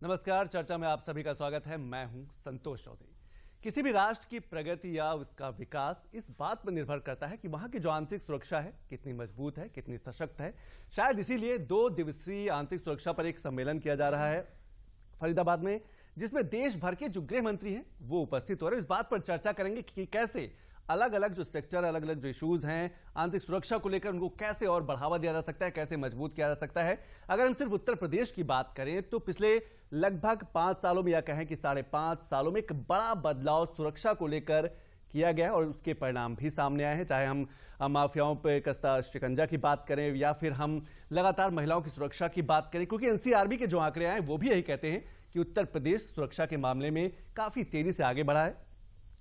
नमस्कार, चर्चा में आप सभी का स्वागत है। मैं हूं संतोष चौधरी। किसी भी राष्ट्र की प्रगति या उसका विकास इस बात पर निर्भर करता है कि वहां की जो आंतरिक सुरक्षा है कितनी मजबूत है, कितनी सशक्त है। शायद इसीलिए 2 दिवसीय आंतरिक सुरक्षा पर एक सम्मेलन किया जा रहा है फरीदाबाद में, जिसमें देश भर के जो गृह मंत्री हैं वो उपस्थित हो रहे हैं। इस बात पर चर्चा करेंगे कि कैसे अलग अलग जो सेक्टर, अलग अलग जो इश्यूज हैं आंतरिक सुरक्षा को लेकर, उनको कैसे और बढ़ावा दिया जा सकता है, कैसे मजबूत किया जा सकता है। अगर हम सिर्फ उत्तर प्रदेश की बात करें तो पिछले लगभग 5 सालों में, या कहें कि 5.5 सालों में एक बड़ा बदलाव सुरक्षा को लेकर किया गया है और उसके परिणाम भी सामने आए हैं। चाहे हम माफियाओं पर कसता शिकंजा की बात करें या फिर हम लगातार महिलाओं की सुरक्षा की बात करें, क्योंकि एनसीआरबी के जो आंकड़े आए वो भी यही कहते हैं कि उत्तर प्रदेश सुरक्षा के मामले में काफी तेजी से आगे बढ़ा है।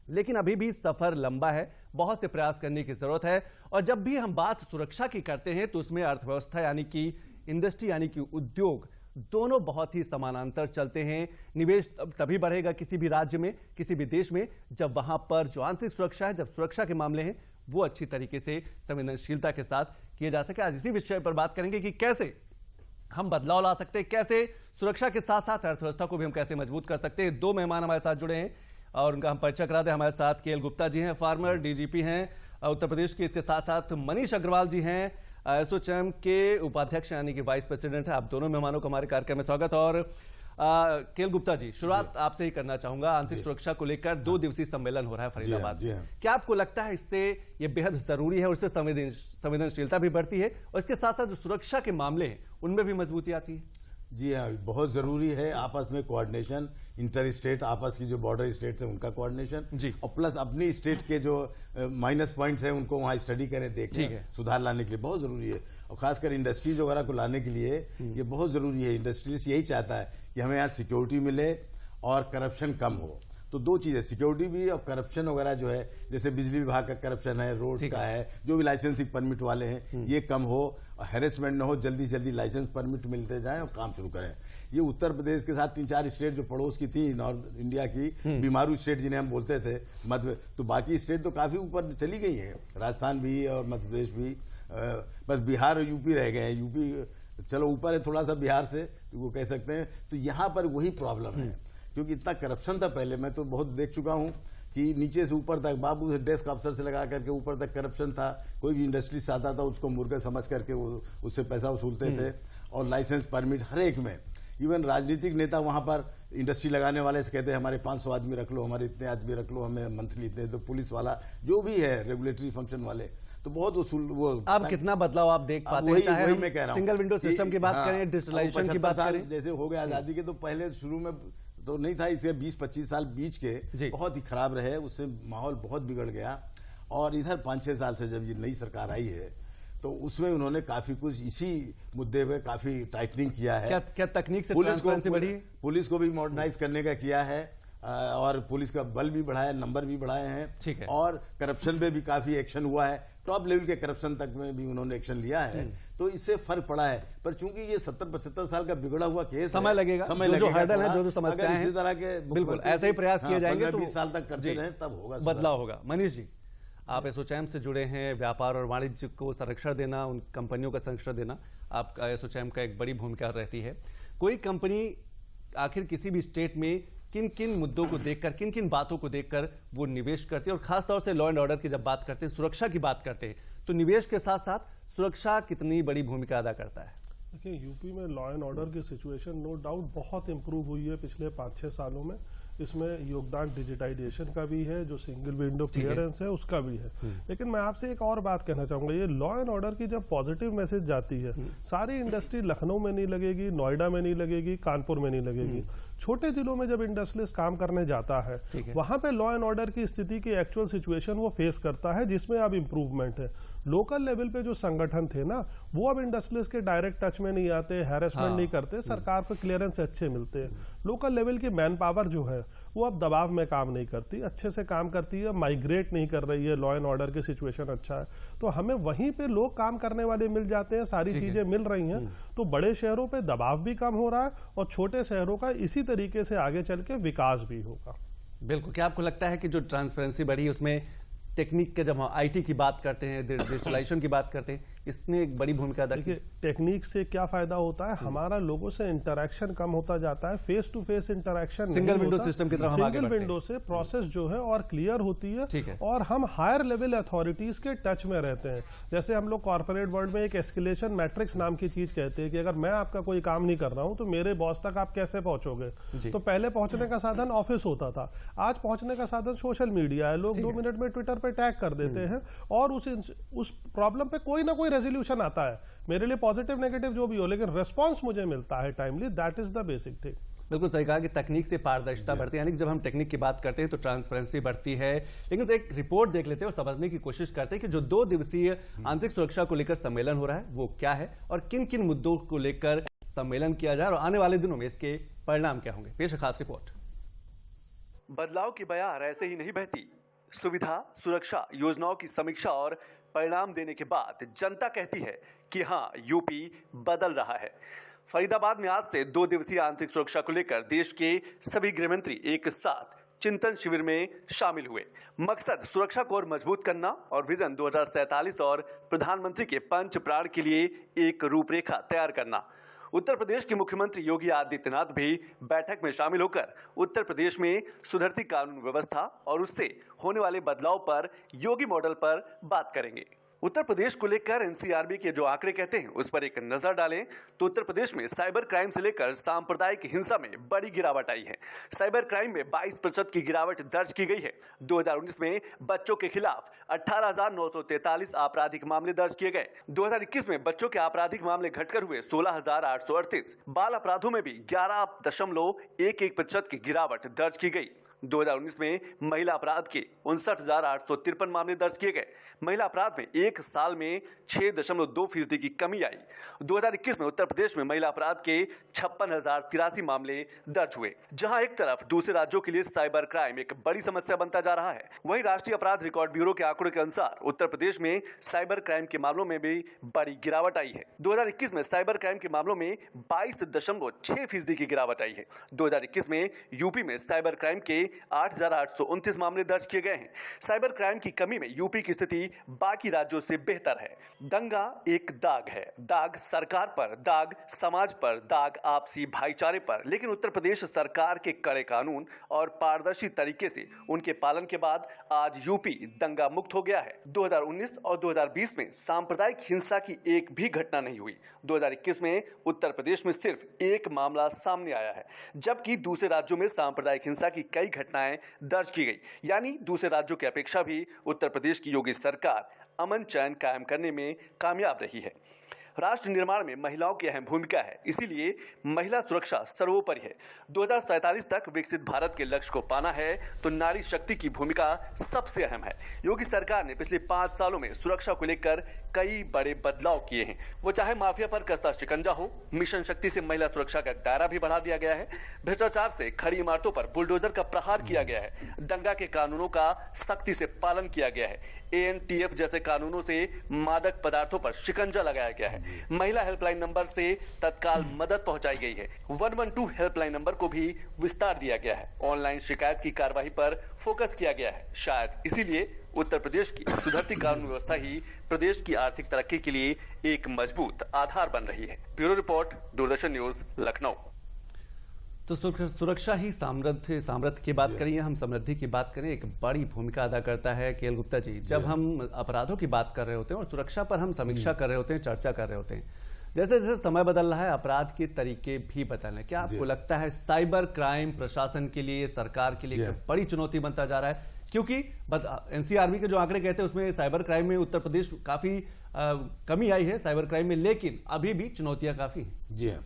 लेकिन अभी भी सफर लंबा है, बहुत से प्रयास करने की जरूरत है। और जब भी हम बात सुरक्षा की करते हैं तो उसमें अर्थव्यवस्था यानी कि इंडस्ट्री यानी कि उद्योग, दोनों बहुत ही समानांतर चलते हैं। निवेश तभी बढ़ेगा किसी भी राज्य में, किसी भी देश में, जब वहां पर जो आंतरिक सुरक्षा है, जब सुरक्षा के मामले हैं वो अच्छी तरीके से संवेदनशीलता के साथ किए जा सके। आज इसी विषय पर बात करेंगे कि कैसे हम बदलाव ला सकते हैं, कैसे सुरक्षा के साथ साथ अर्थव्यवस्था को भी हम कैसे मजबूत कर सकते हैं। 2 मेहमान हमारे साथ जुड़े हैं और उनका हम परिचय करा दें। हमारे साथ केएल गुप्ता जी हैं, फार्मर डीजीपी हैं उत्तर प्रदेश के। इसके साथ साथ मनीष अग्रवाल जी हैं, एसोचैम के उपाध्यक्ष यानी कि वाइस प्रेसिडेंट है। आप दोनों मेहमानों को हमारे कार्यक्रम में स्वागत। और केएल गुप्ता जी, शुरुआत आपसे ही करना चाहूंगा। आंतरिक सुरक्षा को लेकर 2 दिवसीय सम्मेलन हो रहा है फरीदाबाद में। क्या आपको लगता है इससे ये बेहद जरूरी है और इससे संवेदनशीलता भी बढ़ती है और इसके साथ साथ जो सुरक्षा के मामले हैं उनमें भी मजबूती आती है? जी हाँ, बहुत जरूरी है आपस में कोऑर्डिनेशन, इंटर स्टेट, आपस की जो बॉर्डर स्टेट है उनका कोऑर्डिनेशन, और प्लस अपनी स्टेट के जो माइनस पॉइंट्स हैं उनको वहाँ स्टडी करें, देखें, सुधार लाने के लिए बहुत जरूरी है। और खासकर इंडस्ट्रीज वगैरह को लाने के लिए ये बहुत जरूरी है। इंडस्ट्रीज यही चाहता है कि हमें यहाँ सिक्योरिटी मिले और करप्शन कम हो। तो 2 चीजें, सिक्योरिटी भी और करप्शन वगैरह जो है, जैसे बिजली विभाग का करप्शन है, रोड का है, जो भी लाइसेंसिंग परमिट वाले हैं, ये कम हो, हैरेसमेंट न हो, जल्दी जल्दी लाइसेंस परमिट मिलते जाएं और काम शुरू करें। ये उत्तर प्रदेश के साथ 3-4 स्टेट जो पड़ोस की थी, नॉर्थ इंडिया की बीमारू स्टेट जिन्हें हम बोलते थे मध्य, तो बाकी स्टेट तो काफी ऊपर चली गई है, राजस्थान भी और मध्य प्रदेश भी। बस बिहार और यूपी रह गए हैं। यूपी चलो ऊपर है थोड़ा सा बिहार से, वो कह सकते हैं। तो यहाँ पर वही प्रॉब्लम है, क्योंकि इतना करप्शन था पहले। मैं तो बहुत देख चुका हूं कि नीचे से ऊपर तक, बाबू से डेस्क अफसर से लगा करके ऊपर तक करप्शन था। कोई भी इंडस्ट्री से आता था उसको मुर्गा समझ करके वो उससे पैसा वसूलते थे। और लाइसेंस परमिट हर एक में, इवन राजनीतिक नेता वहां पर इंडस्ट्री लगाने वाले से कहते हैं हमारे 500 आदमी रख लो, हमारे इतने आदमी रख लो, हमें मंथली इतने। तो पुलिस वाला जो भी है, रेगुलेटरी फंक्शन वाले, तो बहुत वसूल। वो अब कितना बदलाव आप देख पाते हैं? वही मैं कह रहा हूँ, सिंगल विंडो सिस्टम की बात करें, डिजिटलाइजेशन की बात करें, जैसे हो गया आजादी के, तो पहले शुरू में तो नहीं था। इसके 20-25 साल बीच के बहुत ही खराब रहे, उससे माहौल बहुत बिगड़ गया। और इधर 5-6 साल से जब ये नई सरकार आई है तो उसमें उन्होंने काफी कुछ इसी मुद्दे पे काफी टाइटनिंग किया है। क्या तकनीक से ट्रांसपेरेंसी बढ़ी है? पुलिस को भी मॉडर्नाइज करने का किया है और पुलिस का बल भी बढ़ाया, नंबर भी बढ़ाए हैं, और करप्शन पे भी काफी एक्शन हुआ है। टॉप लेवल के करप्शन तक में भी उन्होंने एक्शन लिया है। तो इससे फर्क पड़ा है। पर चूंकि ये 70-75 साल का बिगड़ा हुआ केस समय लगेगा, जो हर्डल है, जो समस्याएं हैं, इसी तरह के बिल्कुल ऐसे ही प्रयास किए जाएंगे तो 20 साल तक करते रहे, तब होगा बदलाव होगा। मनीष जी, आप एसोचैम से जुड़े हैं, व्यापार और वाणिज्य को संरक्षण देना, उन कंपनियों का संरक्षण देना आपका एसोचैम का एक बड़ी भूमिका रहती है। कोई कंपनी आखिर किसी भी स्टेट में किन किन मुद्दों को देखकर, किन किन बातों को देखकर वो निवेश करती है? और खासतौर से लॉ एंड ऑर्डर की जब बात करते हैं, सुरक्षा की बात करते हैं, तो निवेश के साथ साथ सुरक्षा कितनी बड़ी भूमिका अदा करता है? देखिए, यूपी में लॉ एंड ऑर्डर की सिचुएशन नो डाउट बहुत इंप्रूव हुई है पिछले 5-6 सालों में। इसमें योगदान डिजिटाइजेशन का भी है, जो सिंगल विंडो क्लियरेंस है उसका भी है। लेकिन मैं आपसे एक और बात कहना चाहूंगा, ये लॉ एंड ऑर्डर की जब पॉजिटिव मैसेज जाती है, सारी इंडस्ट्री लखनऊ में नहीं लगेगी, नोएडा में नहीं लगेगी, कानपुर में नहीं लगेगी। छोटे जिलों में जब इंडस्ट्रियलिस्ट काम करने जाता है, वहां पे लॉ एंड ऑर्डर की स्थिति की एक्चुअल सिचुएशन वो फेस करता है, जिसमें अब इंप्रूवमेंट है। लोकल लेवल पे जो संगठन थे ना, वो अब इंडस्ट्रियलिस्ट के डायरेक्ट टच में नहीं आते, हैरेसमेंट नहीं करते, सरकार को क्लियरेंस अच्छे मिलते हैं। लोकल लेवल की मैन पावर जो है वो अब दबाव में काम नहीं करती, अच्छे से काम करती है, माइग्रेट नहीं कर रही है, लॉ एंड ऑर्डर की सिचुएशन अच्छा है। तो हमें वहीं पे लोग काम करने वाले मिल जाते हैं, सारी चीजें मिल रही हैं, तो बड़े शहरों पे दबाव भी कम हो रहा है और छोटे शहरों का इसी तरीके से आगे चल के विकास भी होगा। बिल्कुल। क्या आपको लगता है कि जो ट्रांसपेरेंसी बढ़ी उसमें टेक्निक के, जब हम आईटी की बात करते हैं, डिजिटलाइजेशन की बात करते हैं, इसने एक बड़ी भूमिका अदा की। टेक्निक से क्या फायदा होता है, हमारा लोगों से इंटरेक्शन कम होता जाता है, face to face interaction single window system की तरफ हम आगे बढ़ते हैं। सिंगल विंडो से प्रोसेस जो है और क्लियर होती है और हम हायर लेवल अथॉरिटीज के टच में रहते हैं। जैसे हम लोग कॉर्पोरेट वर्ल्ड में एक एस्केलेशन मैट्रिक्स नाम की चीज कहते हैं कि अगर मैं आपका कोई काम नहीं कर रहा हूं तो मेरे बॉस तक आप कैसे पहुंचोगे। तो पहले पहुंचने का साधन ऑफिस होता था, आज पहुंचने का साधन सोशल मीडिया है। लोग 2 मिनट में ट्विटर पे टैग कर देते हैं और उस प्रॉब्लम पे कोई ना कोई रेजोल्यूशन आता है, मेरे लिए पॉजिटिव नेगेटिव जो भी हो, लेकिन रेस्पॉन्स मुझे मिलता है timely. That is the basic thing. बिल्कुल सही कहा कि तकनीक से पारदर्शिता बढ़ती है, यानी कि जब हम टेक्निक की बात करते हैं तो ट्रांसपेरेंसी बढ़ती है। लेकिन एक रिपोर्ट देख लेते हैं और समझने की कोशिश करते हैं कि जो 2 दिवसीय आंतरिक सुरक्षा को लेकर सम्मेलन हो रहा है वो क्या है और किन किन मुद्दों को लेकर सम्मेलन किया जाए और आने वाले दिनों में इसके परिणाम क्या होंगे। पेश है खास रिपोर्ट। बदलाव की बयार ऐसे ही नहीं बहती। सुविधा सुरक्षा योजनाओं की समीक्षा और परिणाम देने के बाद जनता कहती है कि हाँ, यूपी बदल रहा है। फरीदाबाद में आज से 2 दिवसीय आंतरिक सुरक्षा को लेकर देश के सभी गृहमंत्री एक साथ चिंतन शिविर में शामिल हुए। मकसद सुरक्षा को और मजबूत करना और विजन 2047 और प्रधानमंत्री के पंच प्राण के लिए एक रूपरेखा तैयार करना। उत्तर प्रदेश के मुख्यमंत्री योगी आदित्यनाथ भी बैठक में शामिल होकर उत्तर प्रदेश में सुधरती कानून व्यवस्था और उससे होने वाले बदलाव पर योगी मॉडल पर बात करेंगे। उत्तर प्रदेश को लेकर एनसीआरबी के जो आंकड़े कहते हैं उस पर एक नजर डालें तो उत्तर प्रदेश में साइबर क्राइम से लेकर सांप्रदायिक हिंसा में बड़ी गिरावट आई है। साइबर क्राइम में 22% की गिरावट दर्ज की गई है। 2019 में बच्चों के खिलाफ 18,943 आपराधिक मामले दर्ज किए गए। 2021 में बच्चों के आपराधिक मामले घटकर हुए 16,838। बाल अपराधों में भी 11.11% की गिरावट दर्ज की गई। 2019 में महिला अपराध के 59,853 मामले दर्ज किए गए। महिला अपराध में एक साल में 6.2% की कमी आई। 2021 में उत्तर प्रदेश में महिला अपराध के 56,083 मामले दर्ज हुए। जहां एक तरफ दूसरे राज्यों के लिए साइबर क्राइम एक बड़ी समस्या बनता जा रहा है, वहीं राष्ट्रीय अपराध रिकॉर्ड ब्यूरो के आंकड़ों के अनुसार उत्तर प्रदेश में साइबर क्राइम के मामलों में भी बड़ी गिरावट आई है। 2021 में साइबर क्राइम के मामलों में 22.6% की गिरावट आई है। 2021 में यूपी में साइबर क्राइम के 8,829 मामले दर्ज किए गए हैं। साइबर क्राइम की कमी में यूपी की स्थिति बाकी राज्यों से बेहतर है। दंगा एक दाग है, दाग सरकार पर, दाग समाज पर, दाग आपसी भाईचारे पर। लेकिन उत्तर प्रदेश सरकार के कड़े कानून और पारदर्शी तरीके से उनके पालन के बाद आज यूपी दंगा मुक्त हो गया है। 2019 और 2020 में सांप्रदायिक हिंसा की एक भी घटना नहीं हुई। 2021 में उत्तर प्रदेश में सिर्फ एक मामला सामने आया है, जबकि दूसरे राज्यों में सांप्रदायिक हिंसा की कई घटनाएं दर्ज की गई। यानी दूसरे राज्यों की अपेक्षा भी उत्तर प्रदेश की योगी सरकार अमन चैन कायम करने में कामयाब रही है। राष्ट्र निर्माण में महिलाओं की अहम भूमिका है, इसीलिए महिला सुरक्षा सर्वोपरि है। 2047 तक विकसित भारत के लक्ष्य को पाना है तो नारी शक्ति की भूमिका सबसे अहम है। योगी सरकार ने पिछले 5 सालों में सुरक्षा को लेकर कई बड़े बदलाव किए हैं। वो चाहे माफिया पर कसता शिकंजा हो, मिशन शक्ति से महिला सुरक्षा का दायरा भी बढ़ा दिया गया है, भ्रष्टाचार से खड़ी इमारतों पर बुलडोजर का प्रहार किया गया है, दंगा के कानूनों का सख्ती से पालन किया गया है, ANTF जैसे कानूनों से मादक पदार्थों पर शिकंजा लगाया गया है, महिला हेल्पलाइन नंबर से तत्काल मदद पहुंचाई गई है, 112 हेल्पलाइन नंबर को भी विस्तार दिया गया है, ऑनलाइन शिकायत की कार्रवाई पर फोकस किया गया है। शायद इसीलिए उत्तर प्रदेश की सुधरती कानून व्यवस्था ही प्रदेश की आर्थिक तरक्की के लिए एक मजबूत आधार बन रही है। Bureau report, Doordarshan news, Lucknow. तो सुरक्षा ही सामर्थ्य की बात करें, हम समृद्धि की बात करें, एक बड़ी भूमिका अदा करता है। केएल गुप्ता जी, जब हम अपराधों की बात कर रहे होते हैं और सुरक्षा पर हम समीक्षा कर रहे होते हैं, चर्चा कर रहे होते हैं, जैसे जैसे समय बदल रहा है अपराध के तरीके भी बदल रहे हैं। क्या आपको लगता है साइबर क्राइम प्रशासन के लिए, सरकार के लिए एक बड़ी चुनौती बनता जा रहा है? क्योंकि एनसीआरबी के जो आंकड़े कहते हैं उसमें साइबर क्राइम में उत्तर प्रदेश काफी कमी आई है साइबर क्राइम में, लेकिन अभी भी चुनौतियां काफी हैं। जी हाँ,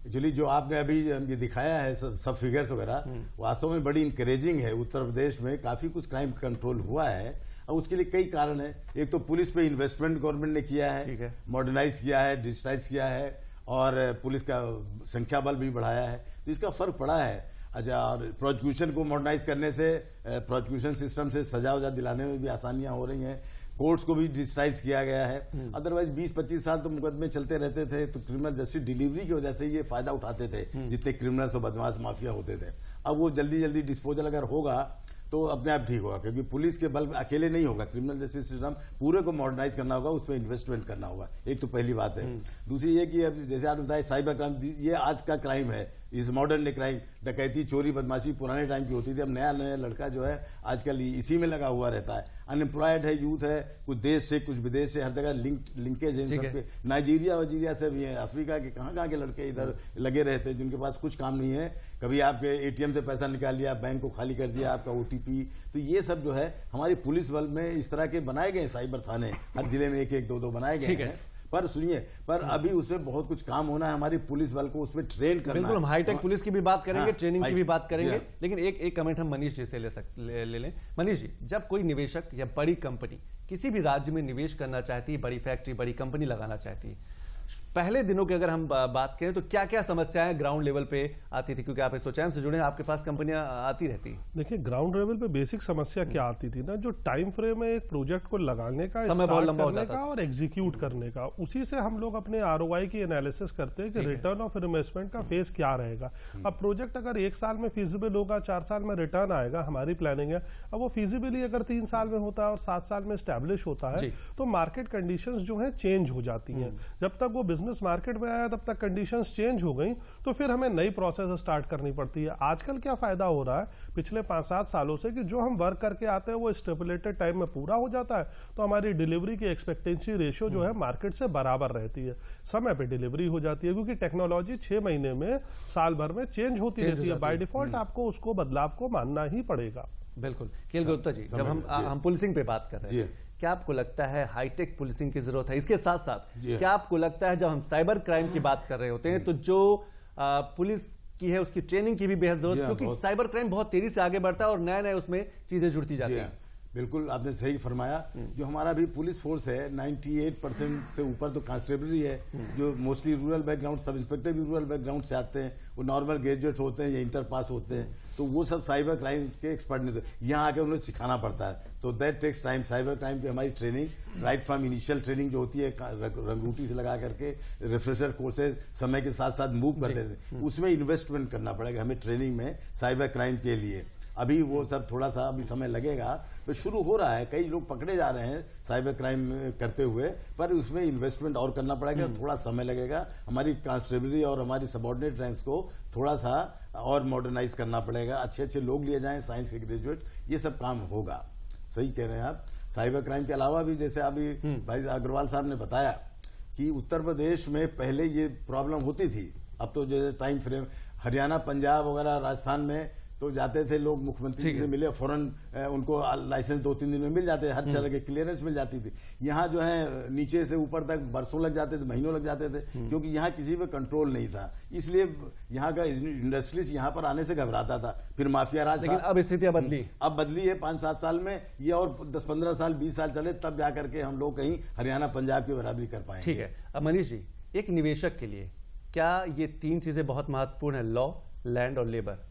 एक्चुअली जो आपने अभी ये दिखाया है सब फिगर्स वगैरह वास्तव में बड़ी इंकरेजिंग है। उत्तर प्रदेश में काफी कुछ क्राइम कंट्रोल हुआ है और उसके लिए कई कारण है। एक तो पुलिस पे इन्वेस्टमेंट गवर्नमेंट ने किया है, मॉडर्नाइज किया है, डिजिटाइज किया है और पुलिस का संख्या बल भी बढ़ाया है, तो इसका फर्क पड़ा है। अच्छा, और प्रोसिक्यूशन को मॉडर्नाइज करने से प्रोसिक्यूशन सिस्टम से सजा वजा दिलाने में भी आसानियां हो रही हैं, कोर्ट्स को भी डिजिटाइज किया गया है। अदरवाइज 20-25 साल तो मुकदमे चलते रहते थे, तो क्रिमिनल जस्टिस डिलीवरी की वजह से ये फायदा उठाते थे जितने क्रिमिनल्स और बदमाश माफिया होते थे। अब वो जल्दी जल्दी डिस्पोजल अगर होगा तो अपने आप ठीक होगा, क्योंकि पुलिस के बल अकेले नहीं होगा, क्रिमिनल जस्टिस सिस्टम पूरे को मॉडर्नाइज करना होगा, उसमें इन्वेस्टमेंट करना होगा। एक तो पहली बात है। दूसरी ये कि अब जैसे आपने बताया साइबर क्राइम, ये आज का क्राइम है, इस मॉडर्न डे क्राइम, डकैती, चोरी, बदमाशी पुराने टाइम की होती थी। अब नया नया लड़का जो है आजकल इसी में लगा हुआ रहता है, अनएम्प्लॉयड है, यूथ है, कुछ देश से कुछ विदेश से, हर जगह लिंकेज है इन सब पे। नाइजीरिया वजीरिया से भी है, अफ्रीका के कहाँ के लड़के इधर लगे रहते हैं, जिनके पास कुछ काम नहीं है। कभी आपके एटीएम से पैसा निकाल लिया, बैंक को खाली कर दिया, आपका ओटीपी। तो ये सब जो है हमारी पुलिस बल में इस तरह के बनाए गए साइबर थाने, हर जिले में एक एक दो बनाए गए हैं। पर सुनिए, पर अभी उसमें बहुत कुछ काम होना है, हमारी पुलिस बल को उसमें ट्रेन करना है। बिल्कुल, हम हाईटेक पुलिस की भी बात करेंगे, ट्रेनिंग की भी बात करेंगे, लेकिन एक कमेंट हम मनीष जी से ले लें। मनीष जी, जब कोई निवेशक या बड़ी कंपनी किसी भी राज्य में निवेश करना चाहती है, बड़ी फैक्ट्री, बड़ी कंपनी लगाना चाहती है, पहले दिनों की अगर हम बात करें तो क्या क्या समस्याएं ग्राउंड लेवल पे आती थी? क्योंकि आप एसोचैम से जुड़े हैं, आपके पास कंपनियां आती रहती। देखिए, ग्राउंड लेवल पे बेसिक समस्या क्या आती थी ना, जो टाइम फ्रेम है एक प्रोजेक्ट को लगाने का, समय बहुत लंबा हो जाता का और एग्जीक्यूट करने का, उसी से हम लोग अपने आरओआई की एनालिसिस करते हैं कि रिटर्न ऑफ इन्वेस्टमेंट का फेज क्या रहेगा। अब प्रोजेक्ट अगर 1 साल में फीजिबल होगा, 4 साल में रिटर्न आएगा, हमारी प्लानिंग है। अब वो फीजिबली अगर 3 साल में होता है और 7 साल में स्टैब्लिश होता है, तो मार्केट कंडीशंस जो है चेंज हो जाती हैं। जब तक वो बिजनेस मार्केट में आया तब तक कंडीशंस चेंज हो गई, तो फिर हमें नई प्रोसेस स्टार्ट करनी पड़ती है। आजकल क्या फायदा हो रहा है पिछले 5-7 सालों से, कि जो हम वर्क करके आते हैं वो स्टेपुलेटेड टाइम में पूरा हो जाता है, तो हमारी डिलीवरी की एक्सपेक्टेंसी रेशियो जो है मार्केट से बराबर रहती है, समय पे डिलीवरी हो जाती है, क्योंकि टेक्नोलॉजी 6 महीने में, साल भर में चेंज होती रहती है। बाय डिफॉल्ट आपको उसको बदलाव को मानना ही पड़ेगा। बिल्कुल। केएल गुप्ता जी, जब हम पुलिसिंग पे बात कर रहे हैं, क्या आपको लगता है हाईटेक पुलिसिंग की जरूरत है? इसके साथ साथ क्या आपको लगता है जब हम साइबर क्राइम की बात कर रहे होते हैं तो जो पुलिस की है उसकी ट्रेनिंग की भी बेहद जरूरत है, क्योंकि साइबर क्राइम बहुत तेजी से आगे बढ़ता है और नए नए उसमें चीजें जुड़ती जाती हैं। बिल्कुल, आपने सही फरमाया। जो हमारा भी पुलिस फोर्स है 98% से ऊपर तो कांस्टेबल ही है, जो mostly rural background, sub inspector भी रूरल बैकग्राउंड से आते हैं, वो नॉर्मल ग्रेजुएट होते हैं या इंटर पास होते हैं, तो वो सब साइबर क्राइम के एक्सपर्ट नहीं होते। यहाँ आके उन्हें सिखाना पड़ता है, तो that takes time. Cyber crime की हमारी training right from initial training जो होती है, रंगरूटी से लगा करके रिफ्रेशर कोर्सेज समय के साथ साथ मूव करते हैं, उसमें इन्वेस्टमेंट करना पड़ेगा हमें ट्रेनिंग में साइबर क्राइम के लिए। अभी वो सब थोड़ा सा अभी समय लगेगा, तो शुरू हो रहा है, कई लोग पकड़े जा रहे हैं साइबर क्राइम करते हुए, पर उसमें इन्वेस्टमेंट और करना पड़ेगा, थोड़ा समय लगेगा। हमारी कांस्टेबलरी और हमारी सबऑर्डिनेट रैंक्स को थोड़ा सा और मॉडर्नाइज करना पड़ेगा, अच्छे लोग लिए जाएं, साइंस के ग्रेजुएट, ये सब काम होगा। सही कह रहे हैं आप। साइबर क्राइम के अलावा भी जैसे अभी भाई अग्रवाल साहब ने बताया कि उत्तर प्रदेश में पहले ये प्रॉब्लम होती थी, अब तो जैसे टाइम फ्रेम हरियाणा, पंजाब वगैरह, राजस्थान में तो जाते थे लोग, मुख्यमंत्री से मिले, फौरन उनको लाइसेंस 2-3 दिन में मिल जाते, हर तरह के क्लियरेंस मिल जाती थी। यहाँ जो है नीचे से ऊपर तक बरसों लग जाते थे, महीनों लग जाते थे, क्योंकि यहाँ किसी पे कंट्रोल नहीं था। इसलिए यहाँ का इंडस्ट्रीज यहाँ पर आने से घबराता था, फिर माफिया राज था। अब स्थितियां बदली, अब बदली है 5-7 साल में, ये और 10-15 साल 20 साल चले, तब जाकर के हम लोग कहीं हरियाणा पंजाब की बराबरी कर पाएंगे। ठीक है। अब मनीष जी, एक निवेशक के लिए क्या ये 3 चीजें बहुत महत्वपूर्ण है? लॉ, लैंड और लेबर,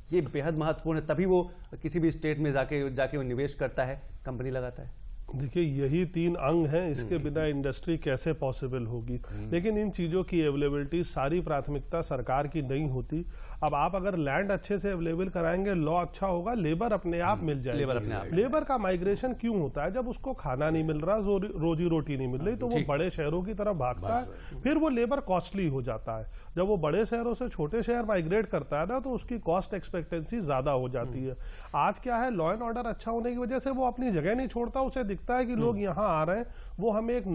ये बेहद महत्वपूर्ण है, तभी वो किसी भी स्टेट में जाके वो निवेश करता है, कंपनी लगाता है। देखिए, यही 3 अंग हैं, इसके बिना इंडस्ट्री कैसे पॉसिबल होगी। लेकिन इन चीजों की अवेलेबिलिटी, सारी प्राथमिकता सरकार की नहीं होती। अब आप अगर लैंड अच्छे से अवेलेबल कराएंगे, लॉ अच्छा होगा, लेबर अपने आप मिल जाएगी। लेबर का माइग्रेशन क्यों होता है? जब उसको खाना नहीं मिल रहा, रोजी रोटी नहीं मिल रही, तो वो बड़े शहरों की तरफ भागता है, फिर वो लेबर कॉस्टली हो जाता है। जब वो बड़े शहरों से छोटे शहर माइग्रेट करता है ना, तो उसकी कॉस्ट एक्सपेक्टेंसी ज्यादा हो जाती है। आज क्या है, लॉ एंड ऑर्डर अच्छा होने की वजह से वो अपनी जगह नहीं छोड़ता, उसे दिखता है कि लोग यहाँ आ रहे हैं, वो हमें एक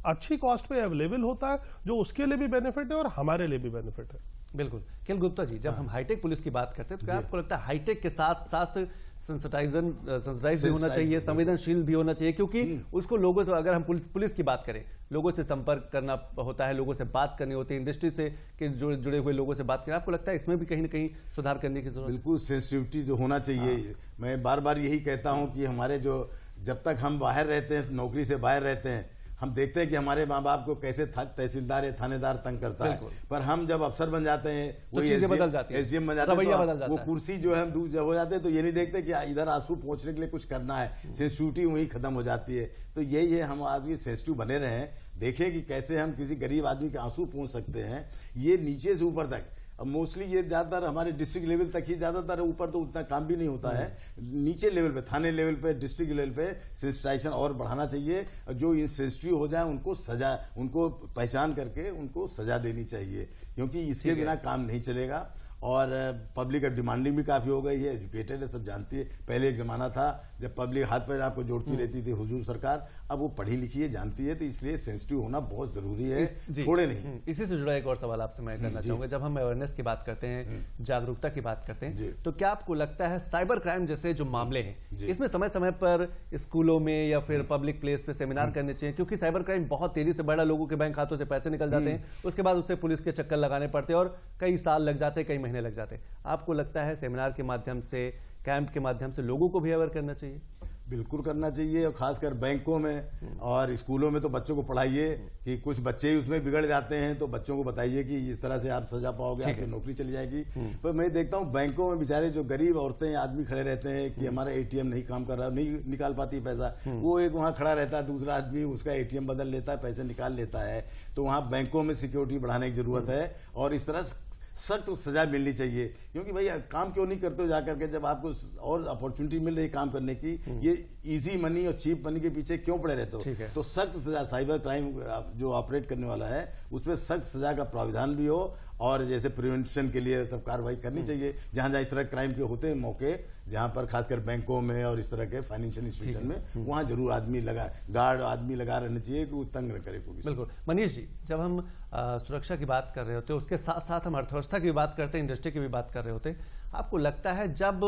अच्छी कॉस्ट पे अवेलेबल होता है, जो उसके लिए भी बेनिफिट है और हमारे लिए भी बेनिफिट है। बिल्कुल। केएल गुप्ता जी, जब हम हाईटेक पुलिस की बात करते हैं तो क्या आपको लगता है हाईटेक के साथ साथ सेंसिटाइज भी होना चाहिए, संवेदनशील भी होना चाहिए? क्योंकि उसको लोगों से, अगर हम पुलिस की बात करें, लोगों से संपर्क करना होता है, लोगों से बात करनी होती है, इंडस्ट्री से के जुड़े हुए लोगों से बात करना, आपको लगता है इसमें भी कहीं ना कहीं सुधार करने की जरूरत? बिल्कुल, सेंसिटिविटी जो होना चाहिए। मैं बार बार यही कहता हूं कि हमारे जो, जब तक हम बाहर रहते हैं, नौकरी से बाहर रहते हैं, हम देखते हैं कि हमारे माँ बाप को कैसे तहसीलदार या थानेदार तंग करता है, पर हम जब अफसर बन जाते हैं, वो चीजें बदल जाती है, एसडीएम बन जाते हैं, तो वो कुर्सी जो है हम जब हो जाते हैं तो ये नहीं देखते कि इधर आंसू पहुंचने के लिए कुछ करना है, सेंसिटिविटी वहीं खत्म हो जाती है। तो यही है, हम आदमी सेंसिटिव बने रहें, देखें कि कैसे हम किसी गरीब आदमी के आंसू पहुंच सकते हैं, ये नीचे से ऊपर तक। मोस्टली ये ज्यादातर हमारे डिस्ट्रिक्ट लेवल तक ही ज्यादातर, ऊपर तो उतना काम भी नहीं होता है। नीचे लेवल पे, थाने लेवल पे, डिस्ट्रिक्ट लेवल पे सेंसिटाइजेशन और बढ़ाना चाहिए। जो सेंसिटिव हो जाए उनको सजा, उनको पहचान करके उनको सजा देनी चाहिए, क्योंकि इसके बिना काम नहीं चलेगा। और पब्लिक का डिमांडिंग भी काफी हो गई है, एजुकेटेड है, सब जानती है। पहले एक जमाना था जब पब्लिक हाथ पैर आपको जोड़ती रहती थी, हुजूर सरकार, अब वो पढ़ी लिखी है, जानती है, तो इसलिए सेंसिटिव होना बहुत जरूरी है, छोड़े नहीं। इसी से जुड़ा एक और सवाल आपसे मैं करना चाहूंगा। जब हम अवेयरनेस की बात करते हैं, जागरूकता की बात करते हैं, तो क्या आपको लगता है साइबर क्राइम जैसे जो मामले हैं, इसमें समय समय पर स्कूलों में या फिर पब्लिक प्लेस पे सेमिनार करने चाहिए? क्योंकि साइबर क्राइम बहुत तेजी से बढ़ रहा है, लोगों के बैंक खातों से पैसे निकल जाते हैं, उसके बाद उससे पुलिस के चक्कर लगाने पड़ते हैं और कई साल लग जाते हैं, कई महीने लग जाते हैं। आपको लगता है सेमिनार के माध्यम से, कैंप के माध्यम से लोगों को भी अवेयर करना चाहिए? बिल्कुल करना चाहिए, और खासकर बैंकों में और स्कूलों में तो बच्चों को पढ़ाइए कि कुछ बच्चे ही उसमें बिगड़ जाते हैं, तो बच्चों को बताइए कि इस तरह से आप सजा पाओगे, आपकी नौकरी चली जाएगी। पर मैं देखता हूँ बैंकों में बेचारे जो गरीब औरतें, आदमी खड़े रहते हैं कि हमारा एटीएम नहीं काम कर रहा, नहीं निकाल पाती पैसा, वो एक वहाँ खड़ा रहता है, दूसरा आदमी उसका एटीएम बदल लेता है, पैसे निकाल लेता है। तो वहाँ बैंकों में सिक्योरिटी बढ़ाने की जरूरत है, और इस तरह सख्त सजा मिलनी चाहिए। क्योंकि भाई काम क्यों नहीं करते हो जाकर के, जब आपको और अपॉर्चुनिटी मिल रही है काम करने की, ये इजी मनी और चीप मनी के पीछे क्यों पड़े रहते हो? तो सख्त सजा, साइबर क्राइम जो ऑपरेट करने वाला है उसमें सख्त सजा का प्राविधान भी हो, और जैसे प्रिवेंशन के लिए सब कार्रवाई करनी चाहिए। जहां जहां इस तरह क्राइम के होते हैं मौके, जहां पर खासकर बैंकों में और इस तरह के फाइनेंशियल इंस्टीट्यूशन में, वहां जरूर आदमी लगा, गार्ड आदमी लगा रहना चाहिए कि वो तंग न करे कोई। बिल्कुल। मनीष जी, जब हम सुरक्षा की बात कर रहे होते हैं, उसके साथ साथ हम अर्थव्यवस्था की बात करते हैं, इंडस्ट्री की भी बात कर रहे होते हैं, आपको लगता है जब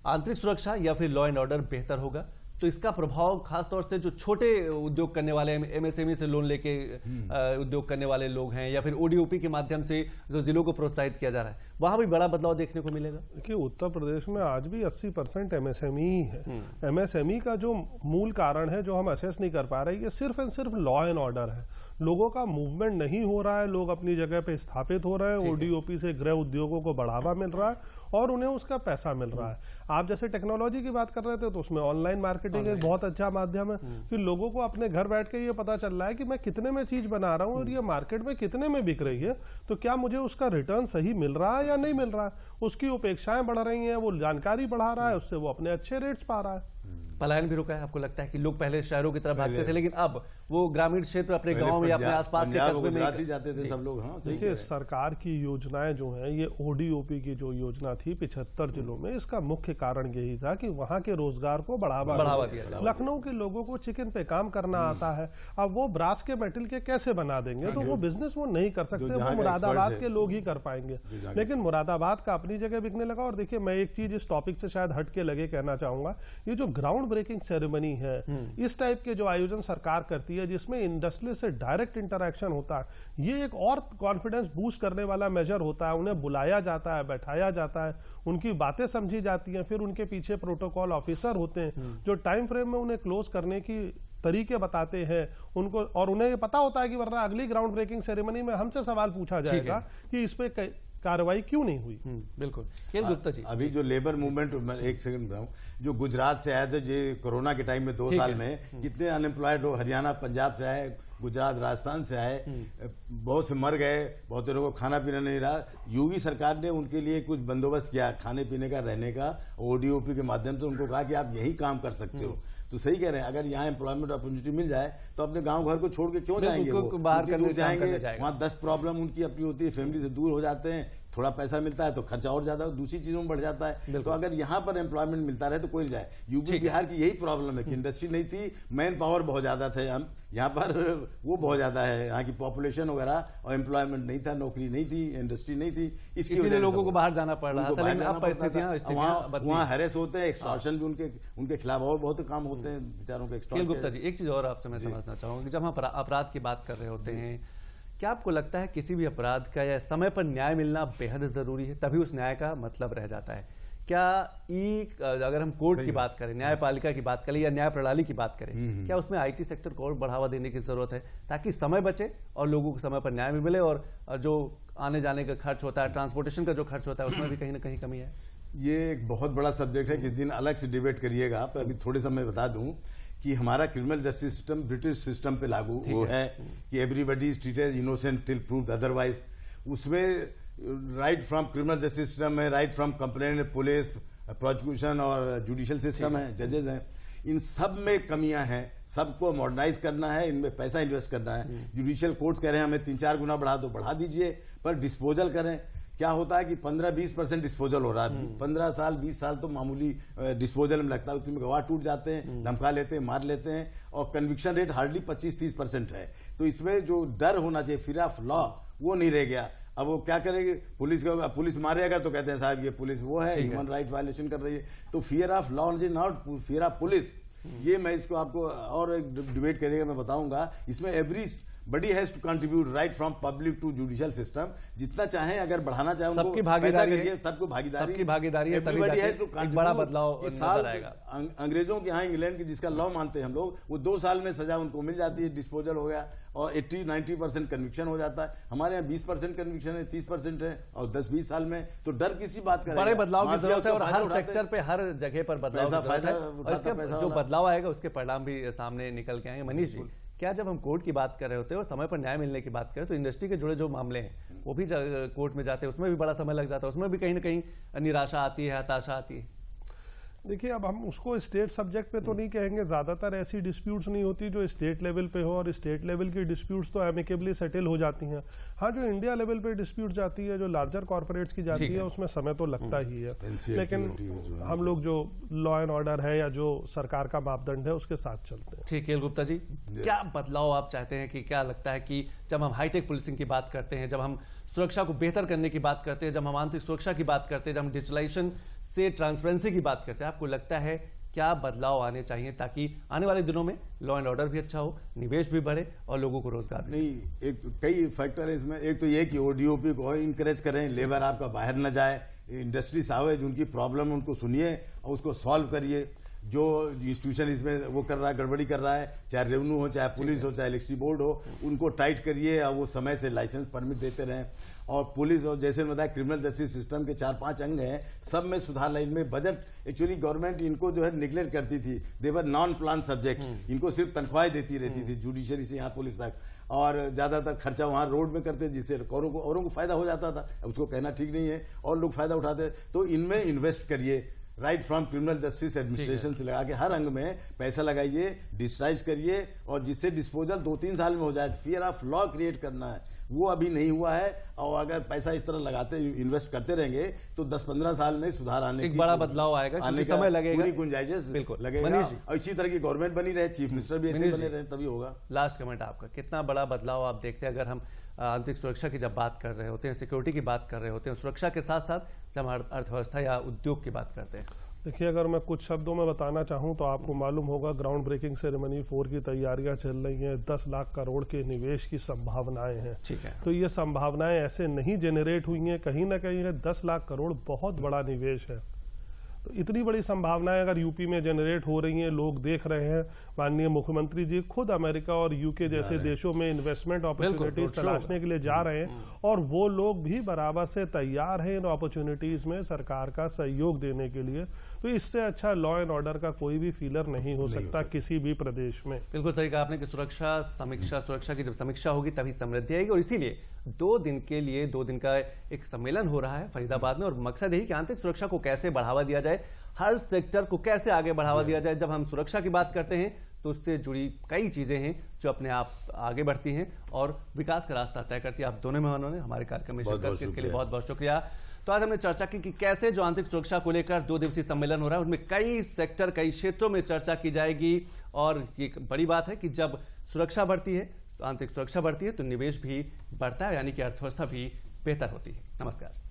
आंतरिक सुरक्षा या फिर लॉ एंड ऑर्डर बेहतर होगा तो इसका प्रभाव खासतौर से जो छोटे उद्योग करने वाले, एमएसएमई से लोन लेके उद्योग करने वाले लोग हैं, या फिर ओडीओपी के माध्यम से जो जिलों को प्रोत्साहित किया जा रहा है, वहां भी बड़ा बदलाव देखने को मिलेगा? देखिए, उत्तर प्रदेश में आज भी 80% एमएसएमई ही है। एमएसएमई का जो मूल कारण है, जो हम असेस नहीं कर पा रहे, ये सिर्फ एंड सिर्फ लॉ एंड ऑर्डर है। लोगों का मूवमेंट नहीं हो रहा है, लोग अपनी जगह पे स्थापित हो रहे हैं, ओडीओपी से गृह उद्योगों को बढ़ावा मिल रहा है और उन्हें उसका पैसा मिल रहा है। आप जैसे टेक्नोलॉजी की बात कर रहे थे, तो उसमें ऑनलाइन मार्केटिंग एक बहुत अच्छा माध्यम है कि लोगों को अपने घर बैठ के ये पता चल रहा है कि मैं कितने में चीज बना रहा हूँ और ये मार्केट में कितने में बिक रही है, तो क्या मुझे उसका रिटर्न सही मिल रहा है या नहीं मिल रहा है। उसकी अपेक्षाएं बढ़ रही हैं, वो जानकारी बढ़ा रहा है, उससे वो अपने अच्छे रेट्स पा रहा है। पलायन भी रुका है? आपको लगता है कि लोग पहले शहरों की तरफ भागते थे, लेकिन अब वो ग्रामीण क्षेत्र, अपने गांव या अपने आसपास के कस्बे में जाते थे सब लोग? हाँ, देखिए, सरकार की योजनाएं जो हैं, ये ओडीओपी की जो योजना थी 75 जिलों में, इसका मुख्य कारण यही था कि वहां के रोजगार को बढ़ावा दिया। लखनऊ के लोगों को चिकन पे काम करना आता है, अब वो ब्रास के मेटल के कैसे बना देंगे? तो वो बिजनेस वो नहीं कर सकते, वो मुरादाबाद के लोग ही कर पाएंगे। लेकिन मुरादाबाद का अपनी जगह बिकने लगा। और देखिए, मैं एक चीज इस टॉपिक से शायद हट के लगे कहना चाहूंगा, ये जो ग्राउंड ब्रेकिंग सेरेमनी है, इस टाइप के जो आयोजन सरकार करती है जिसमें इंडस्ट्री से डायरेक्ट इंटरैक्शन होता है, ये एक और कॉन्फिडेंस बूस्ट करने वाला मेजर होता है। उन्हें बुलाया जाता है, बैठाया जाता है, उनकी बातें समझी जाती हैं, फिर उनके पीछे प्रोटोकॉल ऑफिसर होते हैं जो टाइम फ्रेम में उन्हें क्लोज करने की तरीके बताते हैं उनको, और उन्हें ये पता होता है कि वरना अगली ग्राउंड ब्रेकिंग सेरेमनी में हमसे सवाल पूछा जाएगा कि इस पे कार्रवाई क्यों नहीं हुई। बिल्कुल। गुप्ता जी, अभी जो लेबर मूवमेंट, एक सेकंड बताऊं, जो गुजरात से आया था, जो कोरोना के टाइम में 2 साल में कितने अनएम्प्लॉयड लोग हरियाणा पंजाब से आए, गुजरात राजस्थान से आए, बहुत से मर गए, बहुत लोगों को खाना पीना नहीं रहा। योगी सरकार ने उनके लिए कुछ बंदोबस्त किया, खाने पीने का, रहने का, ओडीओपी के माध्यम से उनको कहा कि आप यही काम कर सकते हो। तो सही कह रहे हैं, अगर यहाँ एम्प्लॉयमेंट अपॉर्चुनिटी मिल जाए तो अपने गांव घर को छोड़ के क्यों जाएंगे? वो दूर जाएंगे, वहाँ 10 प्रॉब्लम उनकी अपनी होती है, फैमिली से दूर हो जाते हैं, थोड़ा पैसा मिलता है तो खर्चा और ज्यादा दूसरी चीजों में बढ़ जाता है। तो अगर यहाँ पर एम्प्लॉयमेंट मिलता रहे तो कोई जाए। यूपी बिहार की यही प्रॉब्लम है कि इंडस्ट्री नहीं थी, मैन पावर बहुत ज्यादा थे, हम यहाँ पर वो बहुत ज्यादा है, यहाँ की पॉपुलेशन वगैरह, और एम्प्लॉयमेंट नहीं था, नौकरी नहीं थी, इंडस्ट्री नहीं थी, इसकी वजह से लोगों को बाहर जाना पड़ रहा था। लेकिन अब परिस्थितियां वहाँ हैरेस होते हैं, एक्सटॉर्शन भी उनके खिलाफ और बहुत काम होते हैं बेचारों के। गुप्ता जी, एक चीज और आपसे मैं समझना चाहूंगा कि जब हम अपराध की बात कर रहे होते हैं, क्या आपको लगता है किसी भी अपराध का या समय पर न्याय मिलना बेहद जरूरी है? तभी उस न्याय का मतलब रह जाता है। क्या अगर हम कोर्ट की बात करें, न्यायपालिका की बात करें या न्याय प्रणाली की बात करें, क्या उसमें आईटी सेक्टर को और बढ़ावा देने की जरूरत है ताकि समय बचे और लोगों को समय पर न्याय भी मिले, और जो आने जाने का खर्च होता है, ट्रांसपोर्टेशन का जो खर्च होता है, उसमें भी कहीं ना कहीं कमी है? ये एक बहुत बड़ा सब्जेक्ट है, किस दिन अलग से डिबेट करिएगा आप। अभी थोड़े समय बता दूं कि हमारा criminal justice system British system पे लागू वो है कि everybody is treated innocent till proved otherwise. उसमें right from criminal justice system है, right from complaint, police, prosecution और जुडिशियल सिस्टम है, जजेस हैं, इन सब में कमियां हैं। सबको मॉडर्नाइज करना है, इनमें पैसा इन्वेस्ट करना है। जुडिशियल कोर्ट्स कह रहे हैं हमें 3-4 गुना बढ़ा दो, बढ़ा दीजिए, पर डिस्पोजल करें। क्या होता है कि 15-20% डिस्पोजल हो रहा है। 15 साल 20 साल तो मामूली डिस्पोजल में लगता है, उसमें गवाह टूट जाते हैं, धमका लेते हैं, मार लेते हैं, और कन्विक्शन रेट हार्डली 25-30% है। तो इसमें जो डर होना चाहिए, फियर ऑफ लॉ, वो नहीं रह गया। अब वो क्या करेगी, पुलिस मारे अगर तो कहते हैं साहब ये पुलिस वो है, ह्यूमन राइट वायलेशन कर रही है। तो fear of law not fear of police. ये मैं इसको आपको और एक डिबेट करेगा मैं बताऊंगा। इसमें everybody has to contribute right from public to judicial system. जितना चाहें, अगर बढ़ाना चाहें उनको सबकी भागीदारी करिए, सबको भागीदारी है, एवरीबडी हैज टू एक बड़ा बदलाव नजर आएगा। अंग्रेजों के यहाँ इंग्लैंड के जिसका लॉ मानते हैं हम लोग, वो 2 साल में सजा उनको मिल जाती है, डिस्पोजल हो गया, और 80-90% कन्विक्शन हो जाता है। हमारे यहाँ 20% कन्विक्शन है, 30% है, और 10-20 साल में। तो डर किसी बात का, बड़े बदलाव की जरूरत है, और हर सेक्टर पे, हर जगह पर बदलाव की जरूरत है। जो बदलाव आएगा उसके परिणाम भी सामने निकल के आएंगे। मनीष जी, क्या जब हम कोर्ट की बात कर रहे होते हैं और समय पर न्याय मिलने की बात करें, तो इंडस्ट्री के जुड़े जो मामले हैं वो भी कोर्ट में जाते हैं, उसमें भी बड़ा समय लग जाता है, उसमें भी कहीं ना कहीं निराशा आती है, हताशा आती है? देखिए, अब हम उसको स्टेट सब्जेक्ट पे तो नहीं कहेंगे, ज्यादातर ऐसी डिस्प्यूट्स नहीं होती जो स्टेट लेवल पे हो, और स्टेट लेवल की डिस्प्यूट्स तो एमिकेबली सेटल हो जाती हैं। हाँ, जो इंडिया लेवल पे डिस्प्यूट जाती है, जो लार्जर कॉर्पोरेट्स की जाती है, उसमें समय तो लगता ही है। लेकिन हम लोग जो लॉ एंड ऑर्डर है या जो सरकार का मापदंड है उसके साथ चलते हैं। ठीक है गुप्ता जी, क्या बदलाव आप चाहते हैं कि क्या लगता है कि जब हम हाईटेक पुलिसिंग की बात करते हैं, जब हम सुरक्षा को बेहतर करने की बात करते हैं, जब हम आंतरिक सुरक्षा की बात करते हैं, जब हम डिजिटलाइजेशन से ट्रांसपेरेंसी की बात करते हैं, आपको लगता है क्या बदलाव आने चाहिए ताकि आने वाले दिनों में लॉ एंड ऑर्डर भी अच्छा हो, निवेश भी बढ़े और लोगों को रोजगार भी? नहीं, कई फैक्टर है इसमें। एक तो ये कि ओडीओपी को और इंकरेज करें, लेबर आपका बाहर न जाए, इंडस्ट्री साहब जो उनकी प्रॉब्लम उनको सुनिए और उसको सॉल्व करिए। जो इंस्टीट्यूशन इसमें वो कर रहा है, गड़बड़ी कर रहा है, चाहे रेवेन्यू हो, चाहे पुलिस हो, चाहे इलेक्ट्रिसिटी बोर्ड हो, उनको टाइट करिए और वो समय से लाइसेंस परमिट देते रहें। और पुलिस, और जैसे बताया क्रिमिनल जस्टिस सिस्टम के 4-5 अंग हैं, सब में सुधार लाइन में। बजट एक्चुअली गवर्नमेंट इनको जो है निगलेक्ट करती थी, देवर नॉन प्लान सब्जेक्ट, इनको सिर्फ तनख्वाहें देती रहती थी, जुडिशरी से यहाँ पुलिस तक, और ज्यादातर खर्चा वहाँ रोड में करते, जिससे औरों को फायदा हो जाता था। उसको कहना ठीक नहीं है, और लोग फायदा उठाते। तो इनमें इन्वेस्ट करिए, right from criminal justice administration से लगा के हर अंग में पैसा लगाइए, डिजिटाइज करिए, और जिससे डिस्पोजल 2-3 साल में हो जाए। फियर ऑफ लॉ क्रिएट करना है, वो अभी नहीं हुआ है। और अगर पैसा इस तरह लगाते, इन्वेस्ट करते रहेंगे, तो 10-15 साल में सुधार आने एक बड़ा बदलाव आएगा, समय लगेगा, पूरी गुंजाइश लगेगा। और इसी तरह की गवर्नमेंट बनी रहे, चीफ मिनिस्टर भी ऐसे बने रहे, तभी होगा। लास्ट कमेंट आपका, कितना बड़ा बदलाव आप देखते हैं? अगर हम आंतरिक सुरक्षा की जब बात कर रहे होते हैं, सिक्योरिटी की बात कर रहे होते हैं, सुरक्षा के साथ साथ जब अर्थव्यवस्था या उद्योग की बात करते हैं? देखिए, अगर मैं कुछ शब्दों में बताना चाहूं तो आपको मालूम होगा, ग्राउंड ब्रेकिंग सेरेमनी 4 की तैयारियां चल रही हैं, 10 लाख करोड़ के निवेश की संभावनाएं हैं। ठीक है। तो ये संभावनाएं ऐसे नहीं जनरेट हुई हैं, कहीं ना कहीं है 10 लाख करोड़ बहुत बड़ा निवेश है। तो इतनी बड़ी संभावनाएं अगर यूपी में जनरेट हो रही हैं, लोग देख रहे हैं, माननीय मुख्यमंत्री जी खुद अमेरिका और यूके जैसे देशों में इन्वेस्टमेंट अपॉर्चुनिटीज तलाशने के लिए जा रहे हैं, और वो लोग भी बराबर से तैयार हैं इन अपॉर्चुनिटीज में सरकार का सहयोग देने के लिए। तो इससे अच्छा लॉ एंड ऑर्डर का कोई भी फीलर नहीं हो सकता किसी भी प्रदेश में। बिल्कुल सही कहा आपने कि सुरक्षा की जब समीक्षा होगी तभी समृद्धि आएगी, और इसीलिए 2 दिन के लिए 2 दिन का एक सम्मेलन हो रहा है फरीदाबाद में, और मकसद यही कि आंतरिक सुरक्षा को कैसे बढ़ावा दिया जाए, हर सेक्टर को कैसे आगे बढ़ावा दिया जाए। जब हम सुरक्षा की बात करते हैं तो उससे जुड़ी कई चीजें हैं जो अपने आप आगे बढ़ती हैं और विकास का रास्ता तय करती है। आप दोनों मेहमानों ने हमारे कार्यक्रम में शिरकत की, इसके लिए बहुत बहुत शुक्रिया। तो आज हमने चर्चा की कि कैसे जो आंतरिक सुरक्षा को लेकर 2 दिवसीय सम्मेलन हो रहा है, उनमें कई सेक्टर, कई क्षेत्रों में चर्चा की जाएगी। और ये बड़ी बात है कि जब सुरक्षा बढ़ती है, तो आंतरिक सुरक्षा बढ़ती है, तो निवेश भी बढ़ता है, यानी कि अर्थव्यवस्था भी बेहतर होती है। नमस्कार।